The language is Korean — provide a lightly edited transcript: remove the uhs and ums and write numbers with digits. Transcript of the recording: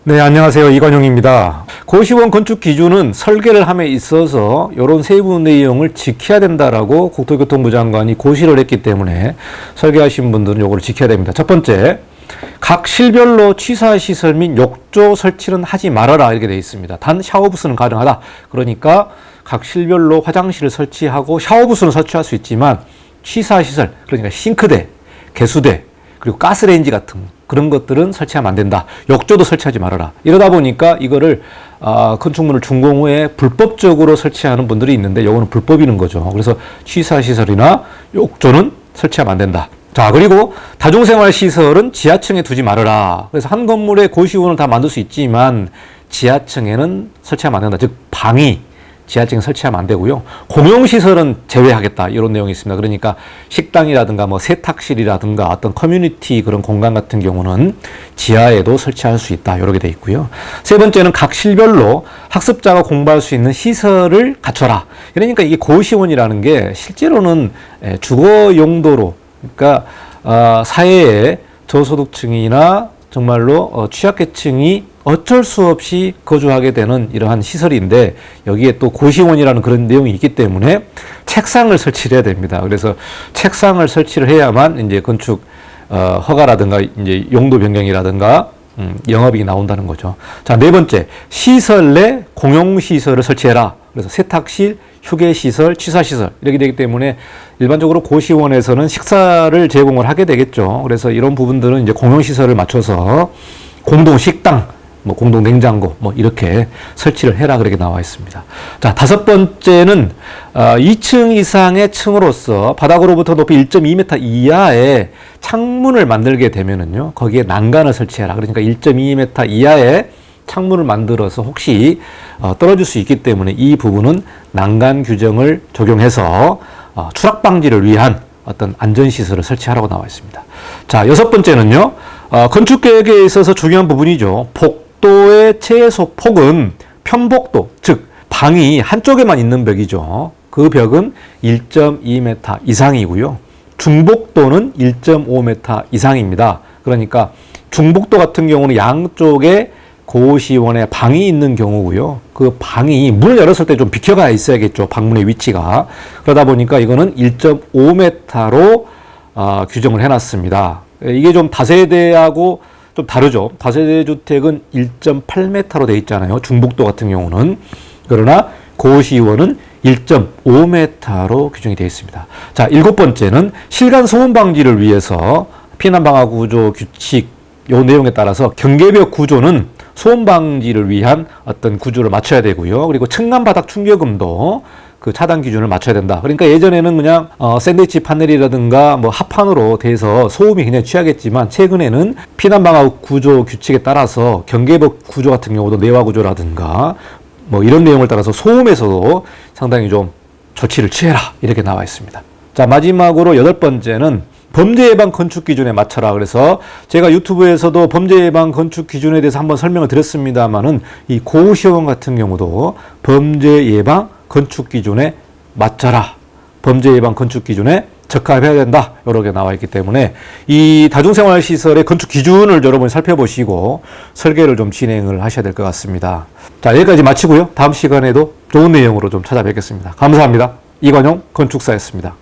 네, 안녕하세요. 이관용입니다. 고시원 건축 기준은 설계를 함에 있어서 이런 세부 내용을 지켜야 된다라고 국토교통부 장관이 고시를 했기 때문에 설계하신 분들은 이걸 지켜야 됩니다. 첫 번째, 각 실별로 취사시설 및 욕조 설치는 하지 말아라 이렇게 되어 있습니다. 단 샤워부스는 가능하다. 그러니까 각 실별로 화장실을 설치하고 샤워부스는 설치할 수 있지만 취사시설, 그러니까 싱크대, 개수대, 그리고 가스레인지 같은 그런 것들은 설치하면 안 된다. 욕조도 설치하지 말아라. 이러다 보니까 이거를 건축물을 준공 후에 불법적으로 설치하는 분들이 있는데 이거는 불법이는 거죠. 그래서 취사시설이나 욕조는 설치하면 안 된다. 자, 그리고 다중생활시설은 지하층에 두지 말아라. 그래서 한 건물에 고시원을 다 만들 수 있지만 지하층에는 설치하면 안 된다. 즉 방이 지하층에 설치하면 안 되고요. 공용시설은 제외하겠다. 이런 내용이 있습니다. 그러니까 식당이라든가 뭐 세탁실이라든가 어떤 커뮤니티 그런 공간 같은 경우는 지하에도 설치할 수 있다. 이렇게 돼 있고요. 세 번째는 각 실별로 학습자가 공부할 수 있는 시설을 갖춰라. 그러니까 이게 고시원이라는 게 실제로는 주거 용도로, 그러니까 사회의 저소득층이나 정말로 취약계층이 어쩔 수 없이 거주하게 되는 이러한 시설인데 여기에 또 고시원이라는 그런 내용이 있기 때문에 책상을 설치를 해야 됩니다. 그래서 책상을 설치를 해야만 이제 건축 허가라든가 이제 용도 변경이라든가 영업이 나온다는 거죠. 자, 네 번째, 시설 내 공용시설을 설치해라. 그래서 세탁실, 휴게시설, 취사시설 이렇게 되기 때문에 일반적으로 고시원에서는 식사를 제공을 하게 되겠죠. 그래서 이런 부분들은 이제 공용시설을 맞춰서 공동 식당, 뭐 공동 냉장고, 뭐 이렇게 설치를 해라 그렇게 나와 있습니다. 자, 다섯 번째는 2층 이상의 층으로서 바닥으로부터 높이 1.2m 이하의 창문을 만들게 되면은요, 거기에 난간을 설치해라. 그러니까 1.2m 이하의 창문을 만들어서 혹시 떨어질 수 있기 때문에 이 부분은 난간 규정을 적용해서 추락 방지를 위한 어떤 안전시설을 설치하라고 나와 있습니다. 자, 여섯 번째는요, 건축 계획에 있어서 중요한 부분이죠. 복도의 최소 폭은 편복도, 즉 방이 한쪽에만 있는 벽이죠. 그 벽은 1.2m 이상이고요. 중복도는 1.5m 이상입니다. 그러니까 중복도 같은 경우는 양쪽에 고시원에 방이 있는 경우고요. 그 방이 문을 열었을 때 좀 비켜가 있어야겠죠. 방문의 위치가. 그러다 보니까 이거는 1.5m로 규정을 해놨습니다. 이게 좀 다세대하고 좀 다르죠. 다세대 주택은 1.8m로 돼 있잖아요. 중복도 같은 경우는. 그러나 고시원은 1.5m로 규정이 되어 있습니다. 자, 일곱 번째는 실간 소음 방지를 위해서 피난방화 구조 규칙 요 내용에 따라서 경계벽 구조는 소음 방지를 위한 어떤 구조를 맞춰야 되고요. 그리고 층간 바닥 충격음도 그 차단 기준을 맞춰야 된다. 그러니까 예전에는 그냥 샌드위치 파넬이라든가 뭐 합판으로 돼서 소음이 굉장히 취하겠지만 최근에는 피난방화 구조 규칙에 따라서 경계벽 구조 같은 경우도 내화 구조라든가 뭐 이런 내용을 따라서 소음에서도 상당히 좀 조치를 취해라 이렇게 나와 있습니다. 자, 마지막으로 여덟 번째는 범죄 예방 건축 기준에 맞춰라. 그래서 제가 유튜브에서도 범죄 예방 건축 기준에 대해서 한번 설명을 드렸습니다만은 이 고시원 같은 경우도 범죄 예방 건축 기준에 맞춰라. 범죄 예방 건축 기준에 적합해야 된다. 이렇게 나와 있기 때문에 이 다중생활 시설의 건축 기준을 여러분이 살펴보시고 설계를 좀 진행을 하셔야 될 것 같습니다. 자, 여기까지 마치고요. 다음 시간에도 좋은 내용으로 좀 찾아뵙겠습니다. 감사합니다. 이관용 건축사였습니다.